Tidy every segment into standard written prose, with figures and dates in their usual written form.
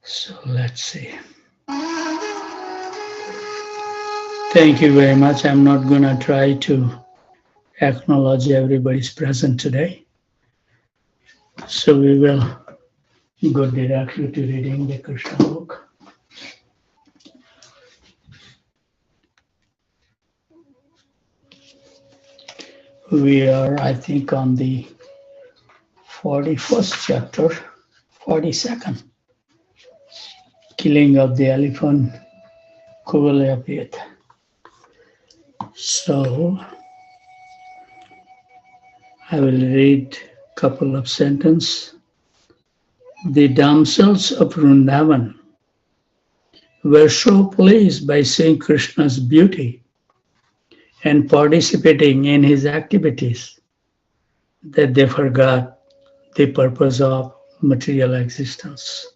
So let's see. Thank you very much. I'm not going to try to acknowledge everybody's present today. So we will go directly to reading the Krishna book. We are, I think, on the 41st chapter, 42nd, killing of the elephant, Kuvalayapit. So I will read a couple of sentences. The damsels of Vrindavan were so pleased by seeing Krishna's beauty and participating in his activities that they forgot the purpose of material existence.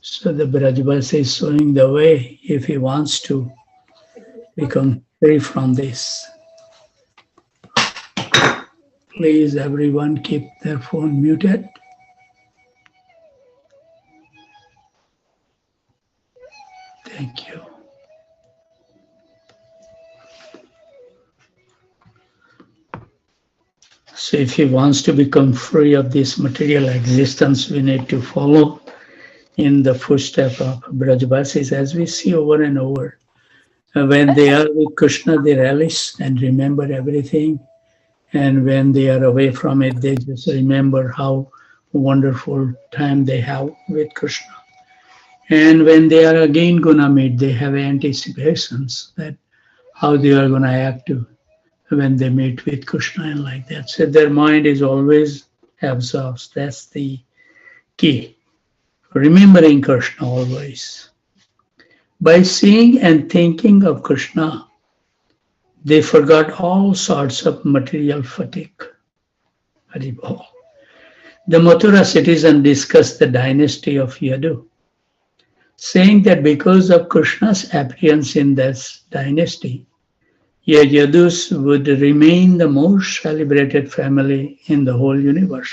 So the Brajavasi is showing the way if he wants to become free from this. Please, everyone, keep their phone muted. Thank you. So if he wants to become free of this material existence, we need to follow in the footsteps of Brajavasis, as we see over and over. When they are with Krishna, they relish and remember everything. And when they are away from it, they just remember how wonderful time they have with Krishna. And when they are again gonna meet, they have anticipations that how they are gonna act when they meet with Krishna and like that. So their mind is always absorbed. That's the key. Remembering Krishna always. By seeing and thinking of Krishna, they forgot all sorts of material fatigue. Haribol. The Mathura citizen discussed the dynasty of Yadu, saying that because of Krishna's appearance in this dynasty, Yadus would remain the most celebrated family in the whole universe.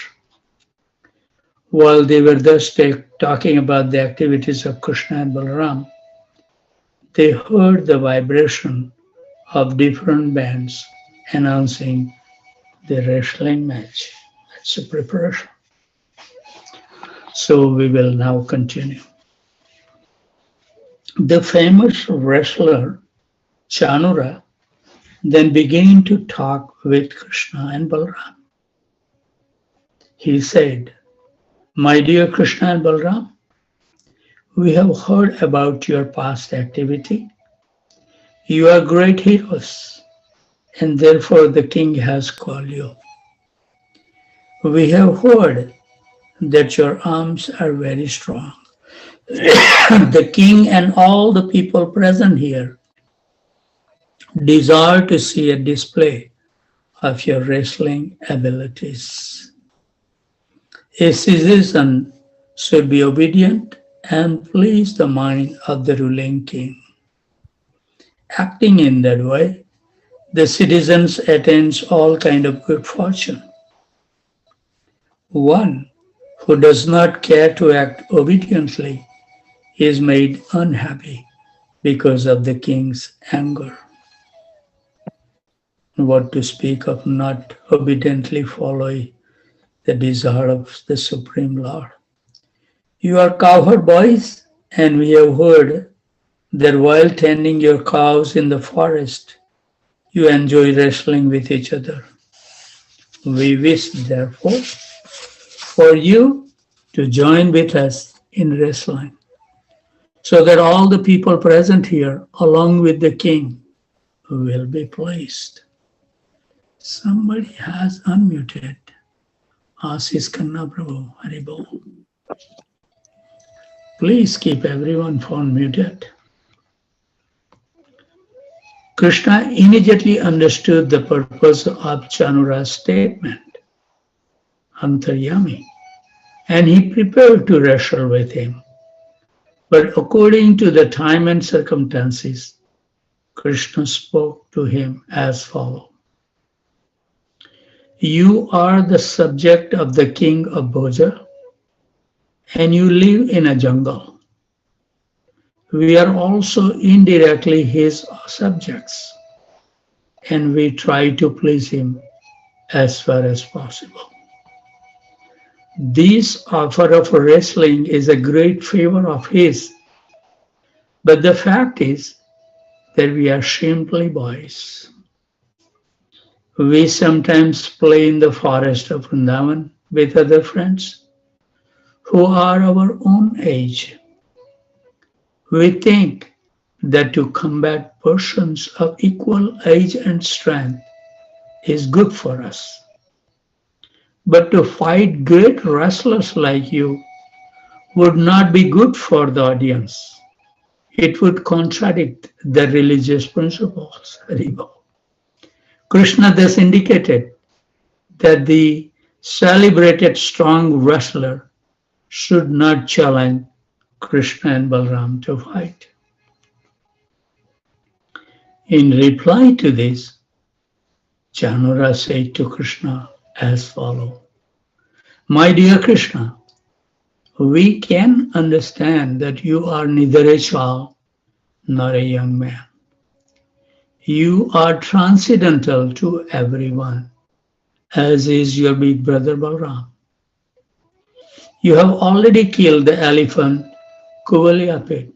While they were thus talking about the activities of Krishna and Balaram, they heard the vibration of different bands announcing the wrestling match. That's a preparation. So we will now continue. The famous wrestler Chanura then began to talk with Krishna and Balaram. He said, "My dear Krishna and Balaram, we have heard about your past activity. You are great heroes, and therefore the king has called you. We have heard that your arms are very strong. The king and all the people present here desire to see a display of your wrestling abilities. A citizen should be obedient and please the mind of the ruling king. Acting in that way, the citizens attains all kind of good fortune. One who does not care to act obediently is made unhappy because of the king's anger. What to speak of not obediently following the desire of the Supreme Lord. You are cowherd boys, and we have heard that while tending your cows in the forest, you enjoy wrestling with each other. We wish, therefore, for you to join with us in wrestling, so that all the people present here, along with the king, will be pleased." Somebody has unmuted. Ashish Khanna Prabhu, Haribol. Please keep everyone phone muted. Krishna immediately understood the purpose of Chanura's statement, Antaryami, and he prepared to wrestle with him. But according to the time and circumstances, Krishna spoke to him as follows. You are the subject of the king of Bhoja, and you live in a jungle. We are also indirectly his subjects, and we try to please him as far as possible. This offer of wrestling is a great favor of his, but the fact is that we are simply boys. We sometimes play in the forest of Vrindavan with other friends who are our own age. We think that to combat persons of equal age and strength is good for us. But to fight great wrestlers like you would not be good for the audience. It would contradict the religious principles. Haribo. Krishna thus indicated that the celebrated strong wrestler should not challenge Krishna and Balram to fight. In reply to this, Chanura said to Krishna as follows: My dear Krishna, we can understand that you are neither a child nor a young man. You are transcendental to everyone, as is your big brother Balram. You have already killed the elephant Kuvalyapet,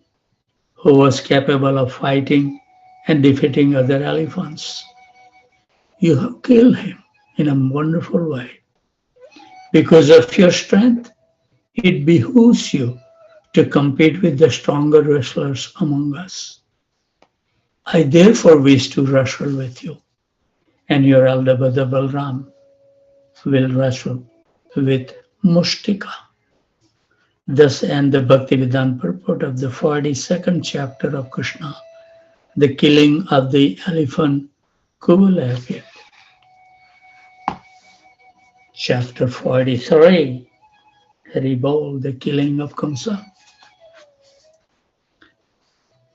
who was capable of fighting and defeating other elephants. You have killed him in a wonderful way. Because of your strength, it behooves you to compete with the stronger wrestlers among us. I therefore wish to wrestle with you, and your elder brother Balram will wrestle with Mustika. Thus ends the Bhaktivedanta purport of the 42nd chapter of Krishna, the killing of the elephant Kuvalyapet. Chapter 43, Haribol, the killing of Kamsa.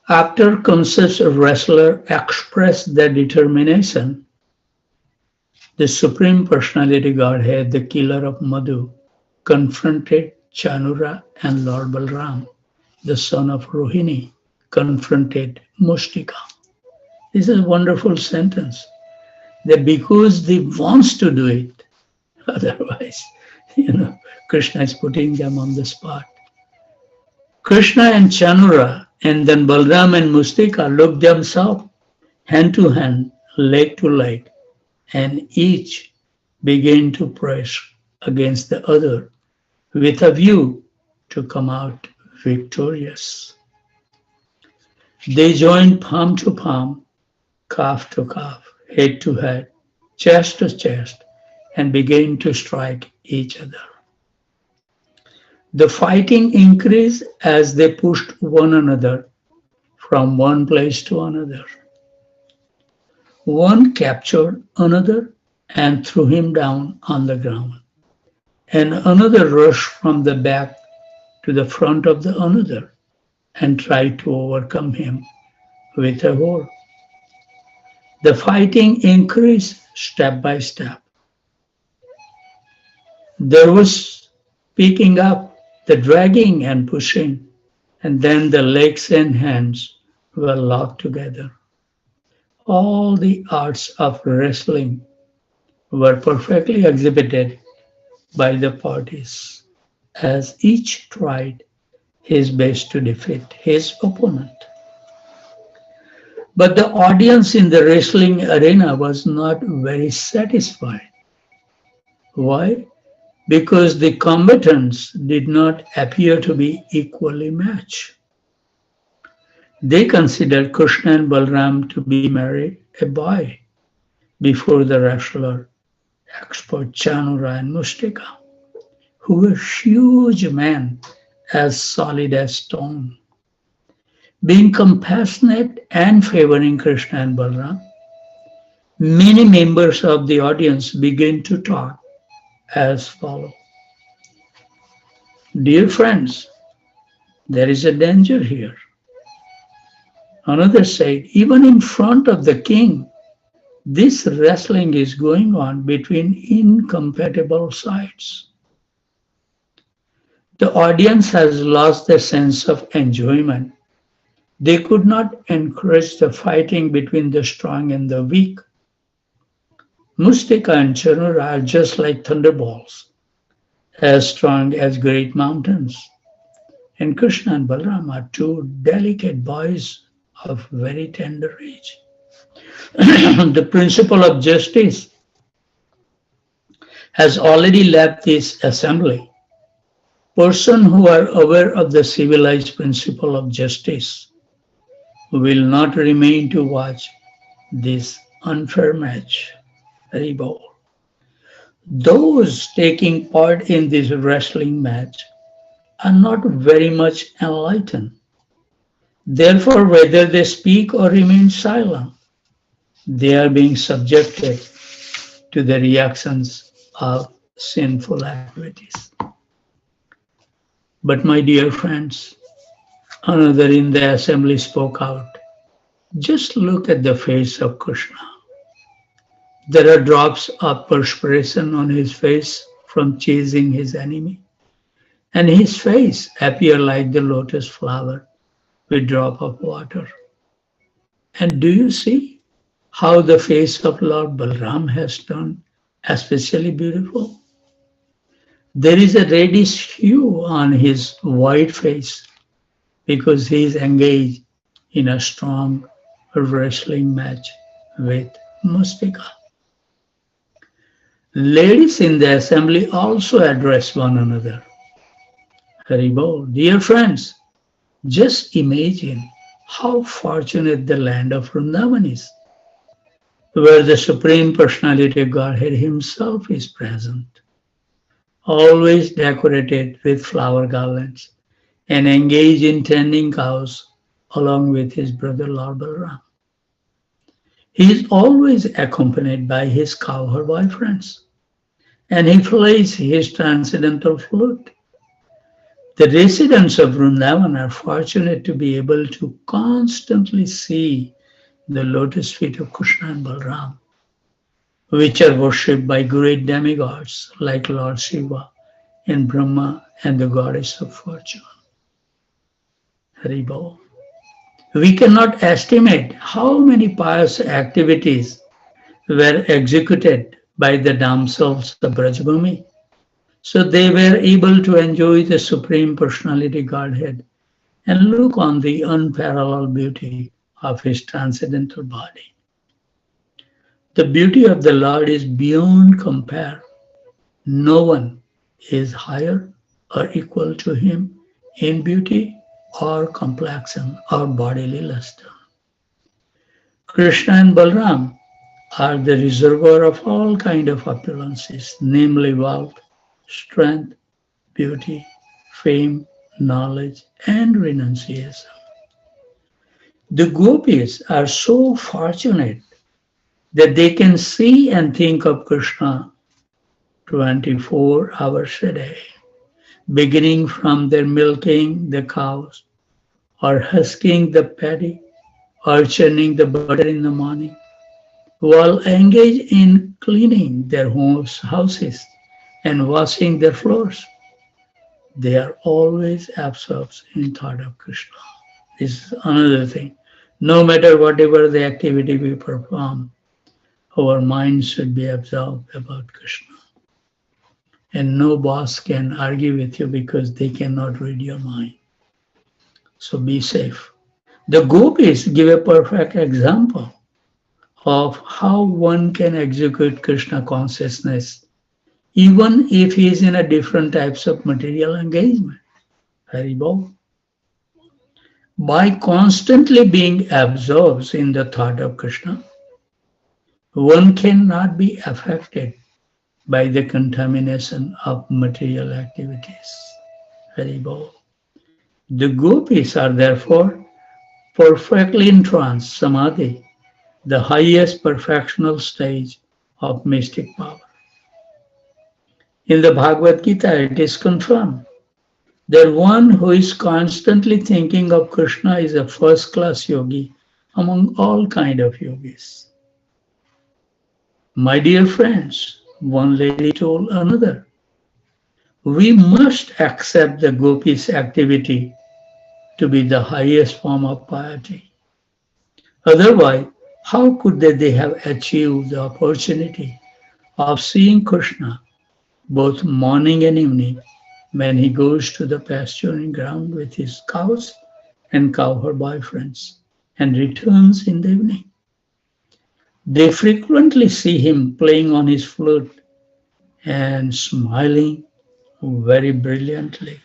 After Kamsa's wrestler expressed their determination, the Supreme Personality Godhead, the killer of Madhu, confronted Chanura, and Lord Balram, the son of Rohini, confronted Mustika. This is a wonderful sentence. That because they wants to do it, otherwise, Krishna is putting them on the spot. Krishna and Chanura, and then Balram and Mustika looked themselves hand to hand, leg to leg, and each began to press against the other with a view to come out victorious. They joined palm to palm, calf to calf, head to head, chest to chest, and began to strike each other. The fighting increased as they pushed one another from one place to another. One captured another and threw him down on the ground, and another rushed from the back to the front of the another and tried to overcome him with a war. The fighting increased step by step. There was picking up, the dragging and pushing, and then the legs and hands were locked together. All the arts of wrestling were perfectly exhibited by the parties, as each tried his best to defeat his opponent. But the audience in the wrestling arena was not very satisfied. Why? Because the combatants did not appear to be equally matched. They considered Krishna and Balram to be merely a boy before the wrestler, expert Chanura and Mustika, who were huge men as solid as stone. Being compassionate and favoring Krishna and Balram, many members of the audience began to talk as follows. Dear friends, there is a danger here. Another said, even in front of the king, this wrestling is going on between incompatible sides. The audience has lost their sense of enjoyment. They could not encourage the fighting between the strong and the weak. Mustika and Chanura are just like thunderbolts, as strong as great mountains. And Krishna and Balaram are two delicate boys of very tender age. The principle of justice has already left this assembly. Persons who are aware of the civilized principle of justice will not remain to watch this unfair match. Haribol. Those taking part in this wrestling match are not very much enlightened. Therefore, whether they speak or remain silent, they are being subjected to the reactions of sinful activities. But, my dear friends, another in the assembly spoke out. Just look at the face of Krishna. There are drops of perspiration on his face from chasing his enemy, and his face appears like the lotus flower with drop of water. And do you see how the face of Lord Balram has turned especially beautiful? There is a reddish hue on his white face because he is engaged in a strong wrestling match with Mustika. Ladies in the assembly also address one another. Haribol, dear friends, just imagine how fortunate the land of Vrindavan is, where the Supreme Personality of Godhead Himself is present, always decorated with flower garlands and engaged in tending cows along with his brother Lord Balaram. He is always accompanied by his cowherd boyfriends, and he plays his transcendental flute. The residents of Vrindavan are fortunate to be able to constantly see the lotus feet of Krishna and Balaram, which are worshipped by great demigods like Lord Shiva and Brahma and the goddess of fortune. Haribol. We cannot estimate how many pious activities were executed by the damsels of Brajbhumi. So they were able to enjoy the Supreme Personality Godhead and look on the unparalleled beauty of His transcendental body. The beauty of the Lord is beyond compare. No one is higher or equal to Him in beauty or complexion or bodily luster. Krishna and Balaram are the reservoir of all kinds of opulences, namely wealth, strength, beauty, fame, knowledge, and renunciation. The gopis are so fortunate that they can see and think of Krishna 24 hours a day, beginning from their milking the cows, or husking the paddy, or churning the butter in the morning, while engaged in cleaning their houses and washing their floors. They are always absorbed in thought of Krishna. This is another thing. No matter whatever the activity we perform, our mind should be absorbed about Krishna. And no boss can argue with you because they cannot read your mind. So be safe. The gopis give a perfect example of how one can execute Krishna consciousness even if he is in a different types of material engagement. Haribol. By constantly being absorbed in the thought of Krishna, one cannot be affected by the contamination of material activities. Haribol. The gopis are therefore perfectly entranced, samadhi, the highest perfectional stage of mystic power. In the Bhagavad Gita, it is confirmed that one who is constantly thinking of Krishna is a first-class yogi among all kind of yogis. My dear friends, one lady told another, We must accept the gopis' activity to be the highest form of piety. Otherwise, how could they have achieved the opportunity of seeing Krishna both morning and evening when he goes to the pasturing ground with his cows and cowherd boyfriends and returns in the evening? They frequently see him playing on his flute and smiling very brilliantly.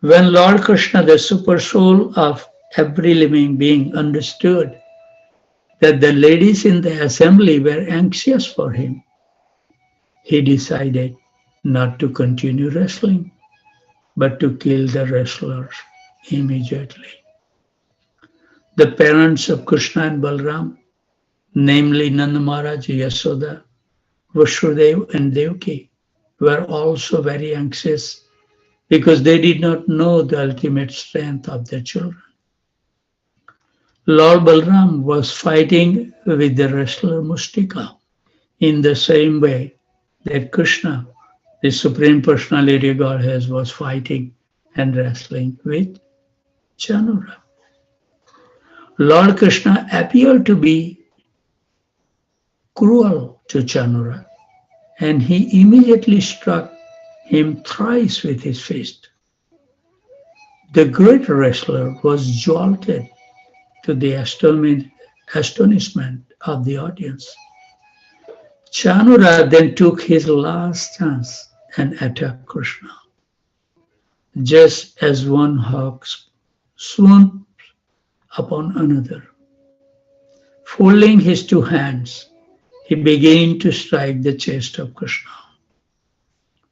When Lord Krishna, the super soul of every living being, understood that the ladies in the assembly were anxious for him, he decided not to continue wrestling, but to kill the wrestlers immediately. The parents of Krishna and Balram, namely Nanda Maharaj, Yasoda, Vasudeva, and Devaki, were also very anxious because they did not know the ultimate strength of their children. Lord Balram was fighting with the wrestler Mustika in the same way that Krishna, the Supreme Personality of Godhead, was fighting and wrestling with Chanura. Lord Krishna appeared to be cruel to Chanura, and he immediately struck him thrice with his fist. The great wrestler was jolted to the astonishment of the audience. Chanura then took his last chance and attacked Krishna. Just as one hawk swoops upon another. Folding his two hands, he began to strike the chest of Krishna.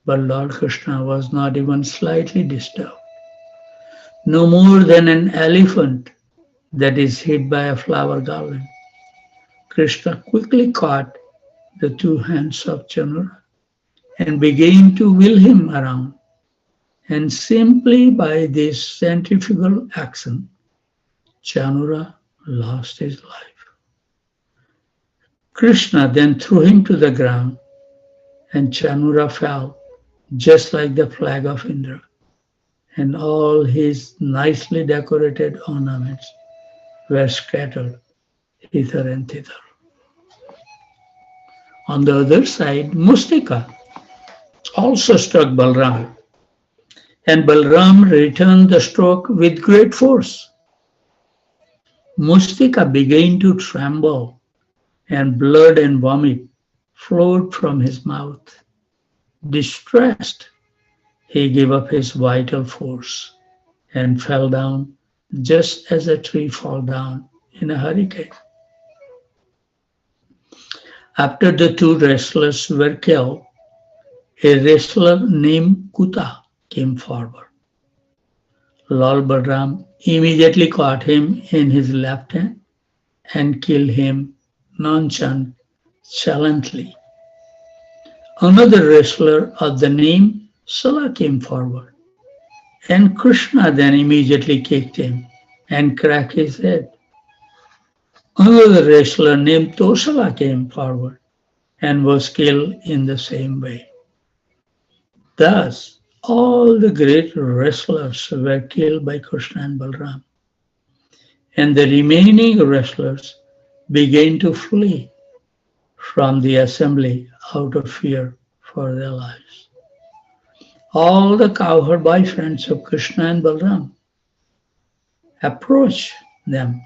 But Lord Krishna was not even slightly disturbed. No more than an elephant that is hit by a flower garland. Krishna quickly caught the two hands of Chanura and began to wheel him around. And simply by this centrifugal action, Chanura lost his life. Krishna then threw him to the ground, and Chanura fell just like the flag of Indra, and all his nicely decorated ornaments were scattered hither and thither. On the other side, Mustika also struck Balram, and Balram returned the stroke with great force. Mustika began to tremble, and blood and vomit flowed from his mouth. Distressed, he gave up his vital force and fell down just as a tree falls down in a hurricane. After the two wrestlers were killed, a wrestler named Kuta came forward. Lord Balram immediately caught him in his left hand and killed him nonchalantly. Another wrestler of the name Sala came forward, and Krishna then immediately kicked him and cracked his head. Another wrestler named Tosala came forward and was killed in the same way. Thus, all the great wrestlers were killed by Krishna and Balram, and the remaining wrestlers began to flee from the assembly out of fear for their lives. All the cowherd boyfriends of Krishna and Balram approached them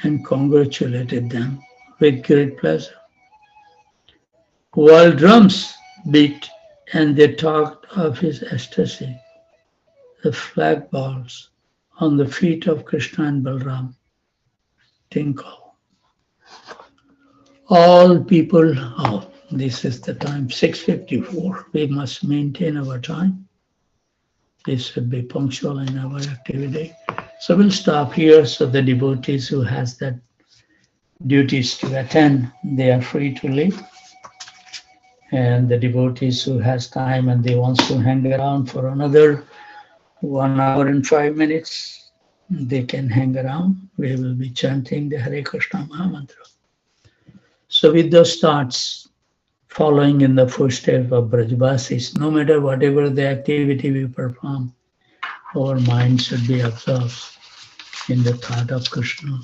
and congratulated them with great pleasure. While drums beat and they talked of his ecstasy, the flag balls on the feet of Krishna and Balram tinkle. All people, this is the time, 6:54. We must maintain our time. This should be punctual in our activity. So we'll stop here so the devotees who has that duties to attend, they are free to leave. And the devotees who has time and they wants to hang around for another 1 hour and 5 minutes, they can hang around. We will be chanting the Hare Krishna Mahamantra. So with those thoughts, following in the footsteps of Brajbasis. No matter whatever the activity we perform, our mind should be absorbed in the thought of Krishna.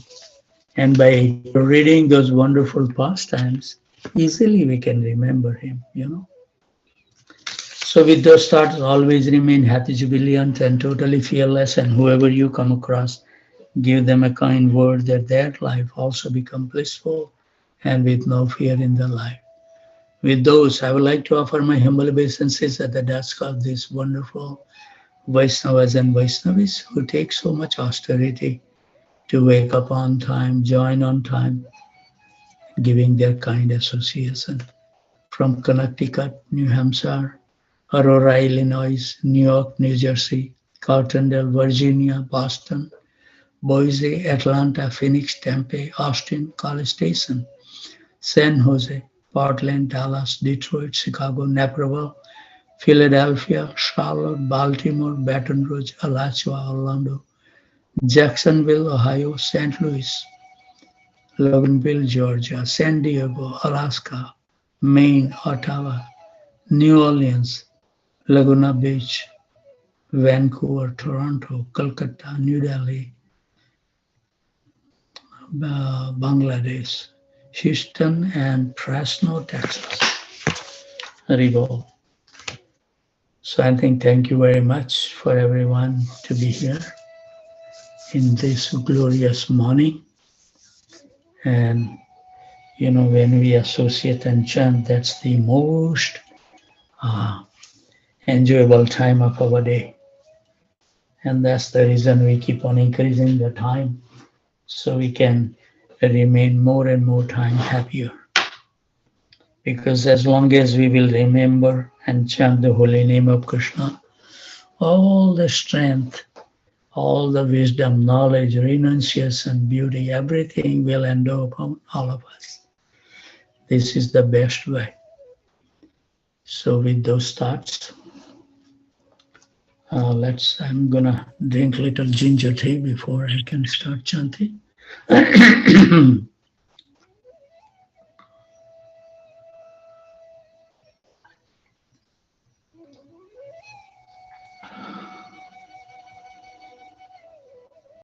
And by reading those wonderful pastimes, easily we can remember him. So with those thoughts, always remain happy, jubilant, and totally fearless. And whoever you come across, give them a kind word that their life also become blissful and with no fear in their life. With those, I would like to offer my humble obeisances at the desk of these wonderful Vaishnavas and Vaishnavis who take so much austerity to wake up on time, join on time, giving their kind association. From Connecticut, New Hampshire, Aurora, Illinois, New York, New Jersey, Cartondale, Virginia, Boston, Boise, Atlanta, Phoenix, Tempe, Austin, College Station, San Jose, Portland, Dallas, Detroit, Chicago, Naperville, Philadelphia, Charlotte, Baltimore, Baton Rouge, Alachua, Orlando, Jacksonville, Ohio, St. Louis, Loganville, Georgia, San Diego, Alaska, Maine, Ottawa, New Orleans, Laguna Beach, Vancouver, Toronto, Calcutta, New Delhi, Bangladesh, Houston, and Fresno, Texas. Haribol. So I think thank you very much for everyone to be here in this glorious morning. And when we associate and chant, that's the most enjoyable time of our day. And that's the reason we keep on increasing the time so we can remain more and more time happier. Because as long as we will remember and chant the holy name of Krishna, all the strength, all the wisdom, knowledge, renunciation, beauty, everything will endow upon all of us. This is the best way. So with those thoughts, I'm gonna drink little ginger tea before I can start chanting.